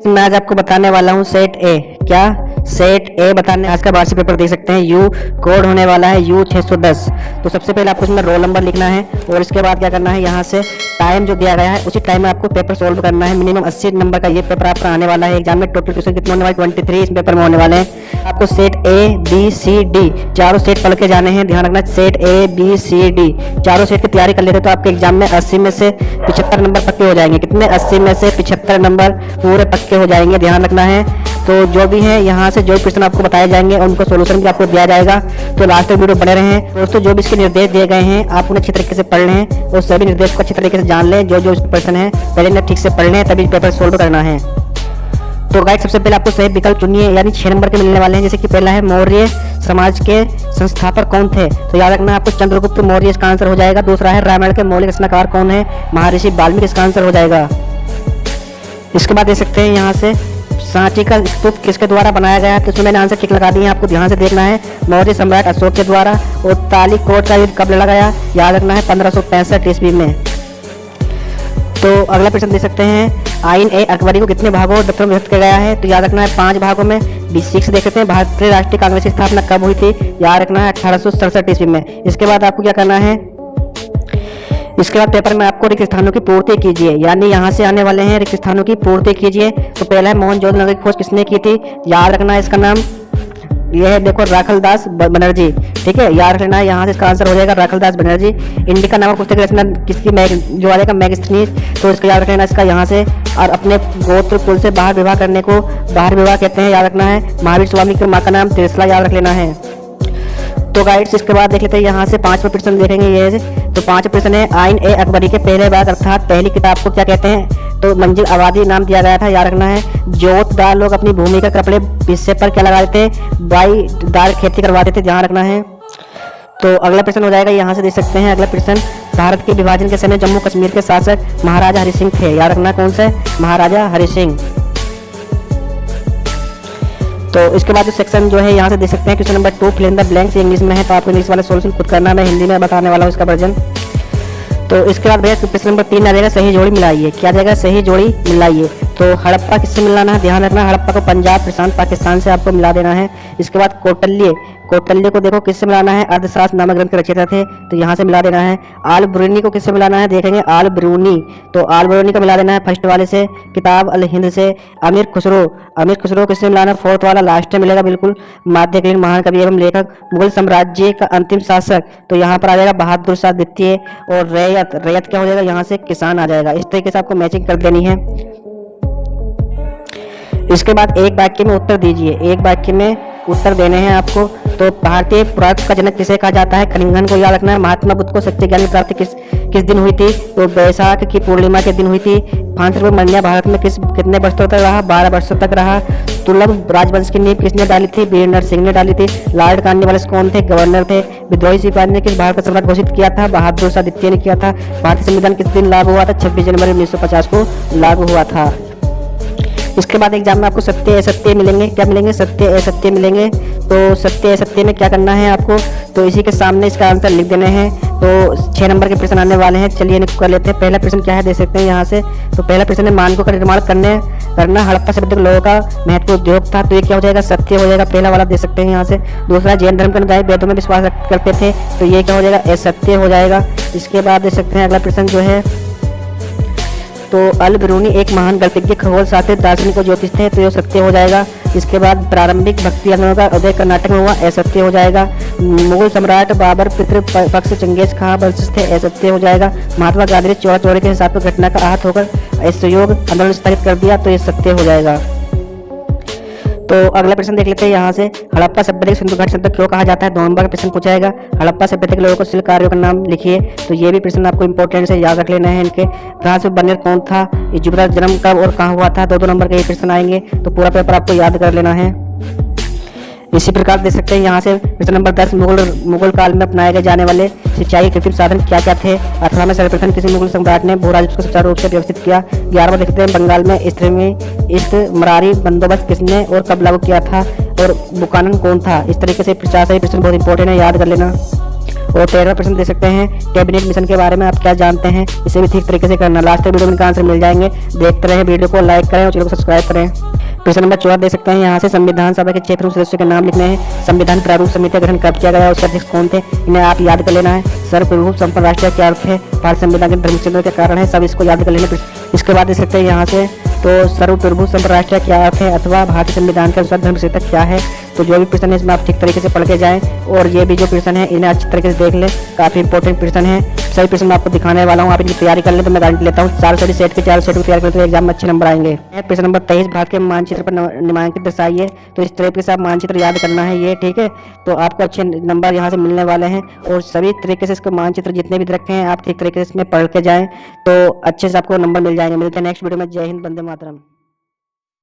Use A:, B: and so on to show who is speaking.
A: दोस्तों मैं आज आपको बताने वाला हूँ सेट ए। क्या सेट ए बताने आज का वार्षिक पेपर देख सकते हैं। यू कोड होने वाला है यू 610। तो सबसे पहले आपको इसमें रोल नंबर लिखना है और इसके बाद क्या करना है, यहाँ से टाइम जो दिया गया है उसी टाइम में आपको पेपर सोल्व करना है। मिनिमम 80 नंबर का ये पेपर आपका आने वाला है एग्जाम में। टोटल क्वेश्चन कितने होने वाले 23 इस पेपर में होने वाले हैं। आपको set A B C D चारों सेट पढ़ के जाने हैं। ध्यान रखना set A B C D चारों सेट की तैयारी कर लेते तो आपके एग्जाम में 80 में से 75 नंबर पक्के हो जाएंगे। कितने 80 में से 75 नंबर पूरे पक्के हो जाएंगे। ध्यान रखना है। तो जो भी है यहाँ से जो क्वेश्चन आपको बताए जाएंगे और उनको सोल्यूशन भी आपको दिया जाएगा। तो लास्ट तक वीडियो बने रहें दोस्तों। जो भी इसके निर्देश दिए गए हैं आप उन्हें अच्छी तरीके से पढ़ लें और सभी निर्देश को अच्छी तरीके से जान लें। जो प्रश्न है पहले इन्हें ठीक से पढ़ लें तभी पेपर सोल्व करना है। तो गाइस सबसे पहले आपको सही विकल्प चुनिए, यानी 6 नंबर के मिलने वाले हैं। जैसे कि पहला है मौर्य समाज के संस्थापक कौन थे, तो याद रखना है आपको चंद्रगुप्त मौर्य इसका आंसर हो जाएगा। दूसरा है रामायण के मौलिक रचनाकार कौन है, महर्षि वाल्मीकि इसका आंसर हो जाएगा। इसके बाद देख सकते हैं यहाँ से सांची का स्तूप किसके द्वारा बनाया गया, तो इसमें मैंने आंसर टिक लगा दिए हैं। आपको ध्यान से देखना है। मौर्य सम्राट अशोक के द्वारा। और तालीकोट का युद्ध कब लड़ा गया, याद रखना है 1565 ईस्वी में। तो अगला प्रश्न देख सकते हैं आइन ए अकबरी को कितने भागों और दफ्तरों में विभक्त किया गया है, तो याद रखना है 5 भागों में। B6 देख सकते हैं भारतीय राष्ट्रीय कांग्रेस की स्थापना कब हुई थी, याद रखना है 1867 ईस्वी में। इसके बाद आपको क्या करना है, इसके बाद पेपर में आपको रिक्त स्थानों की पूर्ति कीजिए, यानी यहाँ से आने वाले हैं रिक्त स्थानों की पूर्ति कीजिए। तो पहला है मोहनजोदड़ो नगर की खोज किसने की थी, याद रखना है इसका नाम यह है देखो राखलदास बनर्जी। ठीक है, याद रखना है। यहाँ से इसका आंसर हो जाएगा राखलदास बनर्जी। इंडिका नामक पुस्तक की रचना किसकी, जो आ जाएगा मैगस्थनीज। तो इसका याद रखना इसका यहाँ से। और अपने गोत्र कुल से बाहर विवाह करने को बाहर विवाह कहते हैं, याद रखना है। महावीर स्वामी की माँ का नाम त्रिशला, याद रख लेना है। तो गाइड्स इसके बाद देख लेते हैं यहाँ से 5वां प्रश्न देखेंगे ये। तो 5वां प्रश्न है आइन ए अकबरी के पहले भाग अर्थात पहली किताब को क्या कहते हैं, तो मंजिल आबादी नाम दिया गया था, याद रखना है। जोतदार लोग अपनी भूमि का कपड़े हिस्से पर क्या लगा देते, बाईदार खेती करवाते थे, ध्यान रखना है। तो अगला प्रश्न हो जाएगा यहाँ से देख सकते हैं। अगला प्रश्न भारत के विभाजन के समय जम्मू कश्मीर के शासक महाराजा हरि सिंह थे, याद रखना कौन सा, महाराजा हरि सिंह। तो इसके बाद जो सेक्शन जो है यहाँ से देख सकते हैं question number 2 fill in the blanks English में है, तो आपको इंग्लिश वाला सॉल्यूशन खुद करना है। मैं हिंदी में बताने वाला हूँ इसका वर्जन। तो इसके बाद भैया प्रश्न नंबर 3 आ जाएगा सही जोड़ी मिलाइए। क्या जाएगा, सही जोड़ी मिलाइए। तो हड़प्पा किससे मिलाना है, ध्यान रखना हड़प्पा को पंजाब प्रशांत पाकिस्तान से आपको मिला देना है। इसके बाद कौटिल्य को देखो किससे मिलाना है, अर्थशास्त्र नामक ग्रंथ के रचयिता थे, तो यहाँ से मिला देना है। आल ब्रूनी को किससे मिलाना है, देखेंगे आल ब्रूनी, तो आल ब्रूनी को मिला देना है फर्स्ट वाले से। किताब अल हिंद से अमीर खुसरो किससे मिलाना है, 4th वाला लास्ट में मिलेगा बिल्कुल। माध्यकालीन महान कवि एवं लेखक मुगल साम्राज्य का अंतिम शासक, तो यहाँ पर आ जाएगा बहादुर शाह द्वितीय। और रैयत क्या हो जाएगा, यहाँ से किसान आ जाएगा। इस तरीके से आपको मैचिंग कर देनी है। इसके बाद एक वाक्य में उत्तर दीजिए, एक वाक्य में उत्तर देने हैं आपको। तो भारतीय पुरातत्व का जनक किसे कहा जाता है, कलिंगन को, याद रखना है। महात्मा बुद्ध को सत्य ज्ञान की प्राप्ति किस दिन हुई थी, तो वैशाख की पूर्णिमा के दिन हुई थी। फांसी पर मरना भारत में कितने वर्षों तक रहा, 12 वर्षों तक रहा। तुगलक राजवंश की नींव किसने डाली थी, वीर नरसिंह सिंह ने डाली थी। लॉर्ड कॉर्नवालिस कौन थे, गवर्नर थे। विद्रोही सिपाही ने किस भारत का सम्राट घोषित किया था, बहादुर शाह द्वितीय ने किया था। भारतीय संविधान किस दिन लागू हुआ था, 26 जनवरी 1950 को लागू हुआ था। इसके बाद एग्जाम में आपको सत्य असत्य मिलेंगे। क्या मिलेंगे, सत्य असत्य मिलेंगे। तो सत्य असत्य में क्या करना है आपको, तो इसी के सामने इसका आंसर लिख देने हैं। तो 6 नंबर के प्रश्न आने वाले हैं, चलिए इनको कर लेते हैं। पहला प्रश्न क्या है देख सकते हैं यहाँ से। तो पहला प्रश्न है मानकों का निर्माण करना हड़प्पा सभ्यता के लोगों का महत्वपूर्ण उद्योग था, तो ये क्या हो जाएगा, सत्य हो जाएगा। पहला वाला देख सकते हैं यहाँ से। दूसरा जैन धर्म के अनुयायी वेदों में विश्वास करते थे, तो ये क्या हो जाएगा, असत्य हो जाएगा। इसके बाद देख सकते हैं अगला प्रश्न जो है, तो अल बिरूनी एक महान गणितज्ञ खगोल शास्त्री दार्शनिक और ज्योतिष थे, तो ये सत्य हो जाएगा। इसके बाद प्रारंभिक भक्ति आंदोलन का उदय कर्नाटक में हुआ, असत्य हो जाएगा। मुगल सम्राट बाबर पितृ पक्ष चंगेज खां वंशज थे, असत्य हो जाएगा। महात्मा गांधी ने चौरा चौरे के हिसाब पर घटना का आहत होकर असहयोग आंदोलन स्थगित कर दिया, तो ये सत्य हो जाएगा। तो अगला प्रश्न देख लेते हैं यहाँ से। हड़प्पा सभ्यता को सिंधु घाटी सभ्यता क्यों कहा जाता है, 2 नंबर का प्रश्न पूछा जाएगा। हड़प्पा सभ्यता के लोगों को शिल्पकारों का नाम लिखिए, तो ये भी प्रश्न आपको इंपॉर्टेंट से याद रख लेना है इनके। फ्रांस में बर्नियर कौन था, जुपिटर जन्म कब और कहाँ हुआ था, 2 नंबर के ये प्रश्न आएंगे, तो पूरा पेपर आपको याद कर लेना है। इसी प्रकार देख सकते हैं यहाँ से प्रश्न नंबर 10 मुगल काल में अपनाए गए जाने वाले सिंचाई के कृत्रिम साधन क्या क्या थे। 18वें सर्वप्रथम किसी मुगल सम्राट ने भू राजस्व को सुचारू रूप से व्यवस्थित किया। 11वां देखते हैं बंगाल में इस्तेमारी बंदोबस्त किसने और कब लागू किया था, और बुकानन कौन था। इस तरीके से 50 प्रश्न बहुत इंपॉर्टेंट है, याद कर लेना। और 13वां प्रश्न दे सकते हैं कैबिनेट मिशन के बारे में आप क्या जानते हैं, इसे भी ठीक तरीके से करना। लास्ट वीडियो में इनका आंसर मिल जाएंगे। देखते रहें, वीडियो को लाइक करें और चैनल को सब्सक्राइब करें। प्रश्न नंबर 14 दे सकते हैं यहाँ से संविधान सभा के 6 प्रमुख सदस्यों के नाम लिखने हैं। संविधान प्रारूप समिति का गठन कब किया गया, उसके अध्यक्ष कौन थे, इन्हें आप याद कर लेना है। सर्वप्रभु संपन्न राष्ट्र क्या अर्थ है, भारत संविधान के धर्मचिन्ह के कारण है, सब इसको याद कर लेना। इसके बाद दे सकते हैं यहाँ से तो सर्वप्रभु संपन्न राष्ट्र क्या अर्थ है अथवा भारतीय संविधान के अनुसार धर्मचिन्ह क्या है। तो जो भी प्रश्न है इसमें आप ठीक तरीके से पढ़ के जाएं और ये भी जो प्रश्न है इन्हें अच्छी तरीके से देख लें, काफी इंपॉर्टेंट प्रश्न है। सही प्रश्न मैं आपको दिखाने वाला हूँ, आप इनकी तैयारी कर लें तो मैं गारंटी लेता हूँ 4 सेट के 4 सेट को तैयार करें तो एग्जाम में अच्छे नंबर आएंगे। प्रश्न नंबर 23 भारत के मानचित्र पर नामांकित दर्शाइए। तो इस तरीके से आप मानचित्र याद करना है ये, ठीक है। तो आपको अच्छे नंबर यहाँ से मिलने वाले हैं और सभी तरीके से इसके मानचित्र जितने भी रखे हैं आप ठीक तरीके से इसमें पढ़ के जाएं तो अच्छे से आपको नंबर मिल जाएंगे। मिलते हैं नेक्स्ट वीडियो में। जय हिंद, वंदे मातरम।